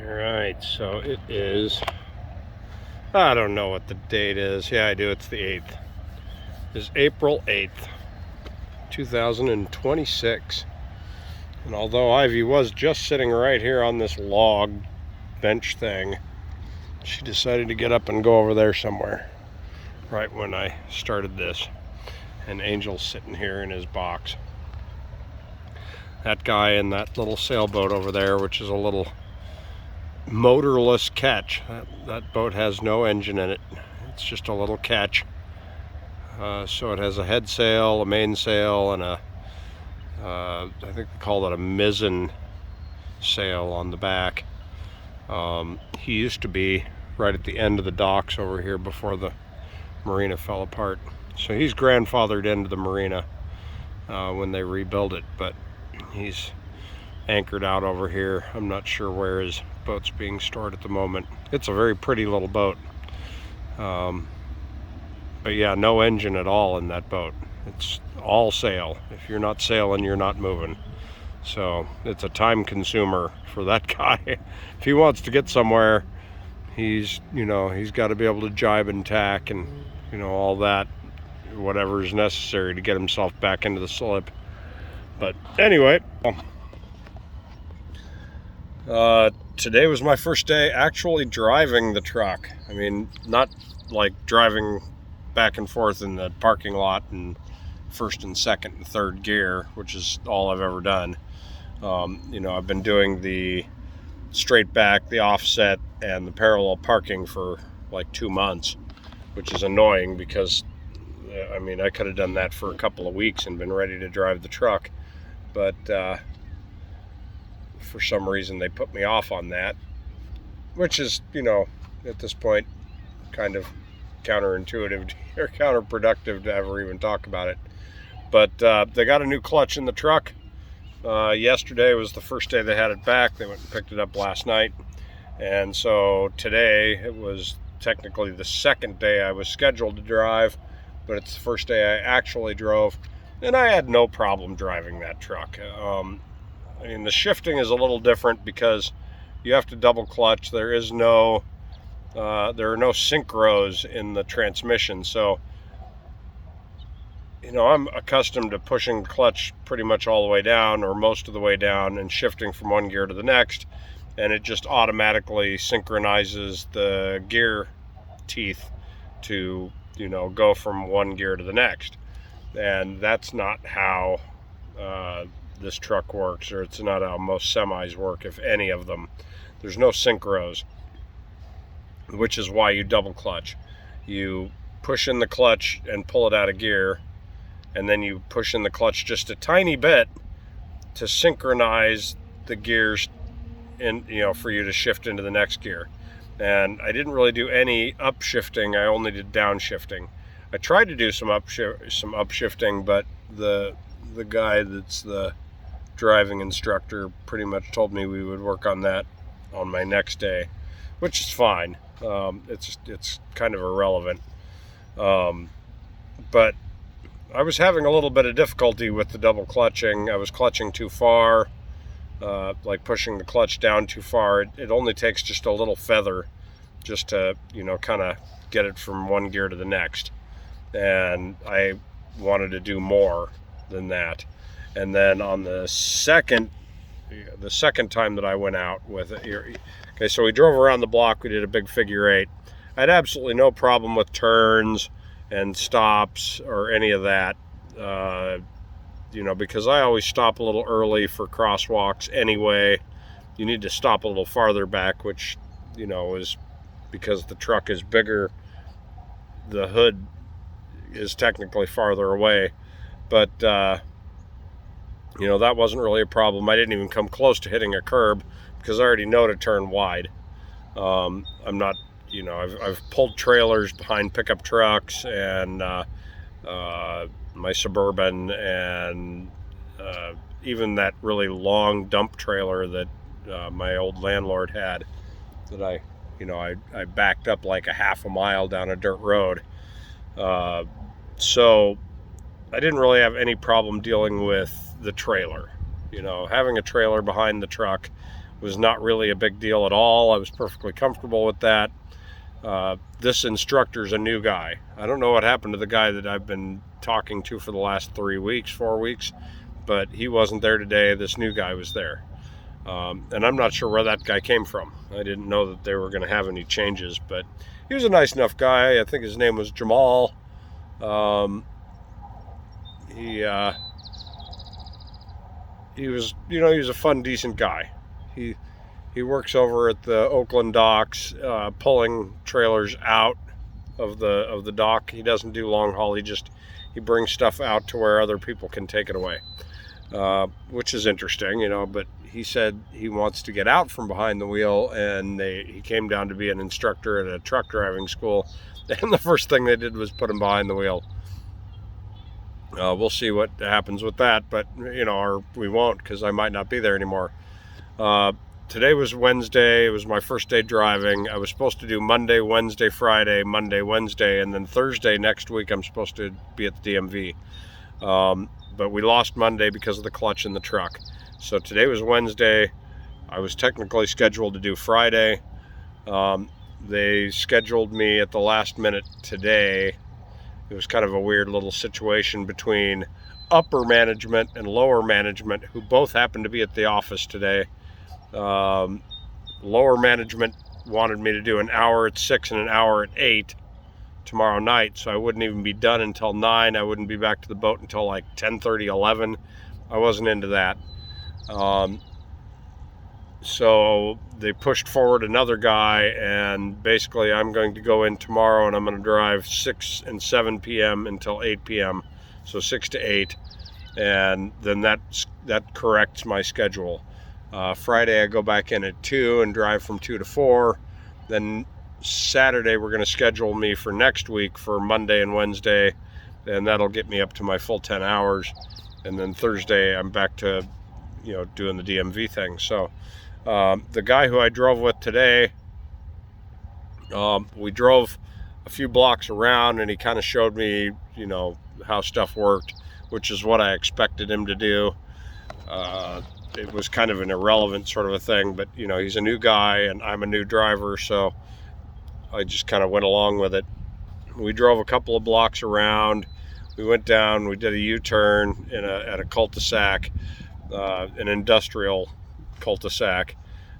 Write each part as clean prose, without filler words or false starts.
Alright, so it is, I don't know what the date is. Yeah, I do. It's the 8th. It's April 8th, 2026. And although Ivy was just sitting right here on this log bench thing, she decided to get up and go over there somewhere right when I started this. And Angel's sitting here in his box. That guy in that little sailboat over there, which is a little motorless ketch. That boat has no engine in it. It's just a little ketch. So it has a head sail, a mainsail, and I think they call it a mizzen sail on the back. He used to be right at the end of the docks over here before the marina fell apart. So he's grandfathered into the marina when they rebuilt it, but he's anchored out over here. I'm not sure where his boat's being stored at the moment. It's a very pretty little boat. But yeah, no engine at all in that boat. It's all sail. If you're not sailing, you're not moving. So it's a time consumer for that guy. If he wants to get somewhere, he's got to be able to jibe and tack and all that, whatever is necessary to get himself back into the slip. But anyway, today was my first day actually driving the truck. I mean, not like driving back and forth in the parking lot in first and second and third gear, which is all I've ever done. I've been doing the straight back, the offset, and the parallel parking for like 2 months, which is annoying because I could have done that for a couple of weeks and been ready to drive the truck, but for some reason they put me off on that, which is, at this point kind of counterintuitive or counterproductive to ever even talk about it. But they got a new clutch in the truck. Yesterday was the first day they had it back. They went and picked it up last night, and so today it was technically the second day I was scheduled to drive, but it's the first day I actually drove, and I had no problem driving that truck. The shifting is a little different because you have to double clutch. There are no synchros in the transmission, so I'm accustomed to pushing the clutch pretty much all the way down or most of the way down and shifting from one gear to the next, and it just automatically synchronizes the gear teeth to go from one gear to the next. And that's not how this truck works, or it's not how most semis work, if any of them. There's no synchros, which is why you double clutch. You push in the clutch and pull it out of gear, and then you push in the clutch just a tiny bit to synchronize the gears for you to shift into the next gear. And I didn't really do any upshifting. I only did downshifting. I tried to do some upshifting, but the guy that's the driving instructor pretty much told me we would work on that on my next day, which is fine. It's kind of irrelevant. But I was having a little bit of difficulty with the double clutching. I was clutching too far, like pushing the clutch down too far. It only takes just a little feather just to, kind of get it from one gear to the next. And I wanted to do more than that. And then on the second time that I went out with it, okay, so we drove around the block. We did a big figure eight. I had absolutely no problem with turns and stops or any of that, because I always stop a little early for crosswalks anyway. You need to stop a little farther back, which, is because the truck is bigger. The hood is technically farther away, but, that wasn't really a problem. I didn't even come close to hitting a curb because I already know to turn wide. I'm not, I've pulled trailers behind pickup trucks and my Suburban and even that really long dump trailer that my old landlord had that I backed up like a half a mile down a dirt road. So I didn't really have any problem dealing with the trailer. Having a trailer behind the truck was not really a big deal at all. I was perfectly comfortable with that. This instructor's a new guy. I don't know what happened to the guy that I've been talking to for the last 4 weeks, but he wasn't there today. This new guy was there. And I'm not sure where that guy came from. I didn't know that they were going to have any changes, but he was a nice enough guy. I think his name was Jamal. He was, he was a fun, decent guy. He works over at the Oakland docks, pulling trailers out of the dock. He doesn't do long haul. He brings stuff out to where other people can take it away, which is interesting, but he said he wants to get out from behind the wheel, and he came down to be an instructor at a truck driving school, and the first thing they did was put him behind the wheel. We'll see what happens with that, but or we won't, because I might not be there anymore. Today was Wednesday. It was my first day driving. I was supposed to do Monday, Wednesday, Friday, Monday, Wednesday, and then Thursday next week I'm supposed to be at the DMV. But we lost Monday because of the clutch in the truck. So today was Wednesday. I was technically scheduled to do Friday. They scheduled me at the last minute today. It was kind of a weird little situation between upper management and lower management, who both happened to be at the office today. Lower management wanted me to do an hour at 6 and an hour at 8 tomorrow night, so I wouldn't even be done until 9. I wouldn't be back to the boat until like 10:30, 11. I wasn't into that. So they pushed forward another guy, and basically I'm going to go in tomorrow and I'm going to drive 6 and 7 p.m. until 8 p.m. So 6 to 8, and then that corrects my schedule. Friday I go back in at 2 and drive from 2 to 4. Then Saturday we're going to schedule me for next week for Monday and Wednesday, and that'll get me up to my full 10 hours. And then Thursday I'm back to doing the DMV thing. So the guy who I drove with today, we drove a few blocks around, and he kind of showed me how stuff worked, which is what I expected him to do. It was kind of an irrelevant sort of a thing, but he's a new guy and I'm a new driver, so I just kind of went along with it. We drove a couple of blocks around. We went down, we did a U-turn at a cul-de-sac, an industrial cul-de-sac.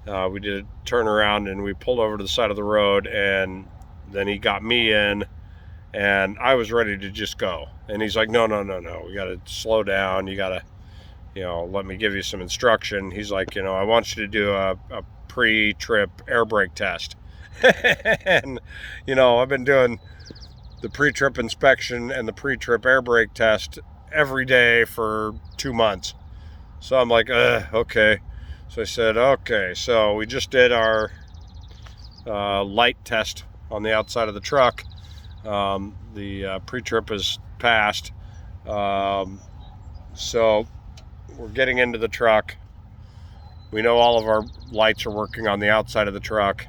We did a turnaround and we pulled over to the side of the road, and then he got me in, and I was ready to just go. And he's like, no, we got to slow down. You got to let me give you some instruction. He's like, I want you to do a pre-trip air brake test. And, I've been doing the pre-trip inspection and the pre-trip air brake test every day for 2 months. So I'm like, okay. So I said, okay. So we just did our light test on the outside of the truck. The pre-trip is passed. So we're getting into the truck. We know all of our lights are working on the outside of the truck.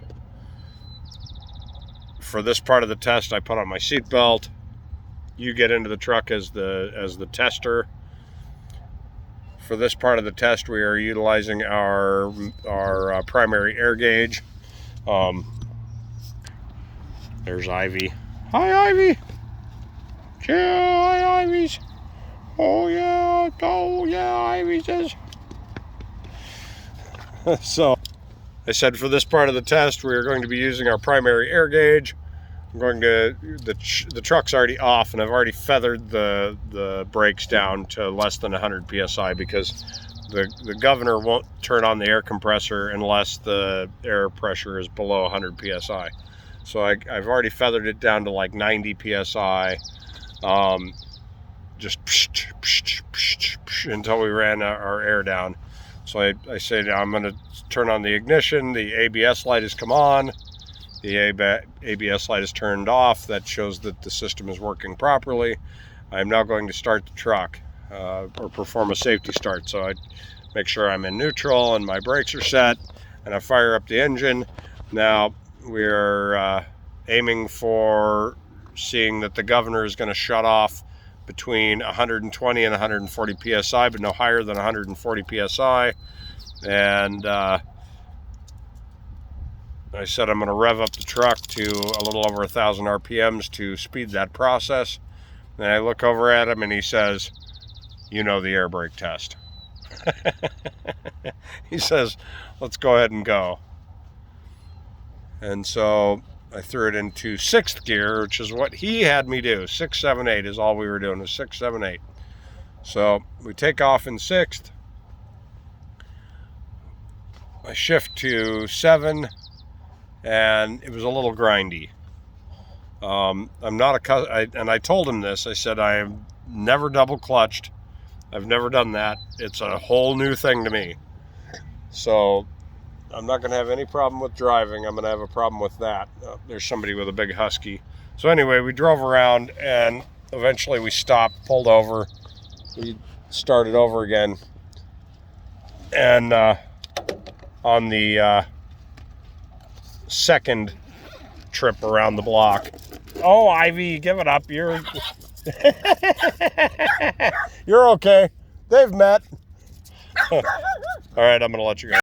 For this part of the test, I put on my seatbelt. You get into the truck as the tester. For this part of the test, we are utilizing our primary air gauge. There's Ivy. Hi, Ivy. Yeah, hi, Ivy's. Oh yeah, Ivy says. So I said for this part of the test, we are going to be using our primary air gauge. I'm going to, the truck's already off, and I've already feathered the brakes down to less than 100 psi, because the governor won't turn on the air compressor unless the air pressure is below 100 psi. So I've already feathered it down to like 90 psi. Just until we ran our air down. So I said, I'm going to turn on the ignition. The ABS light has come on. The ABS light is turned off. That shows that the system is working properly. I'm now going to start the truck, or perform a safety start. So I make sure I'm in neutral and my brakes are set, and I fire up the engine. Now we're aiming for seeing that the governor is going to shut off between 120 and 140 psi, but no higher than 140 psi. And I said I'm going to rev up the truck to a little over 1,000 RPMs to speed that process. Then I look over at him and he says, "You know the air brake test." He says, "Let's go ahead and go." And so I threw it into 6th gear, which is what he had me do. 6, 7, 8 is all we were doing, was 6, 7, 8. So we take off in 6th. I shift to 7, and it was a little grindy. I'm not and I told him this. I said, I've never double clutched. I've never done that. It's a whole new thing to me. So I'm not going to have any problem with driving. I'm going to have a problem with that. There's somebody with a big husky. So anyway, we drove around, and eventually we stopped, pulled over. We started over again. And on the second trip around the block, oh, Ivy, give it up. You're you're okay. They've met. All right, I'm going to let you go.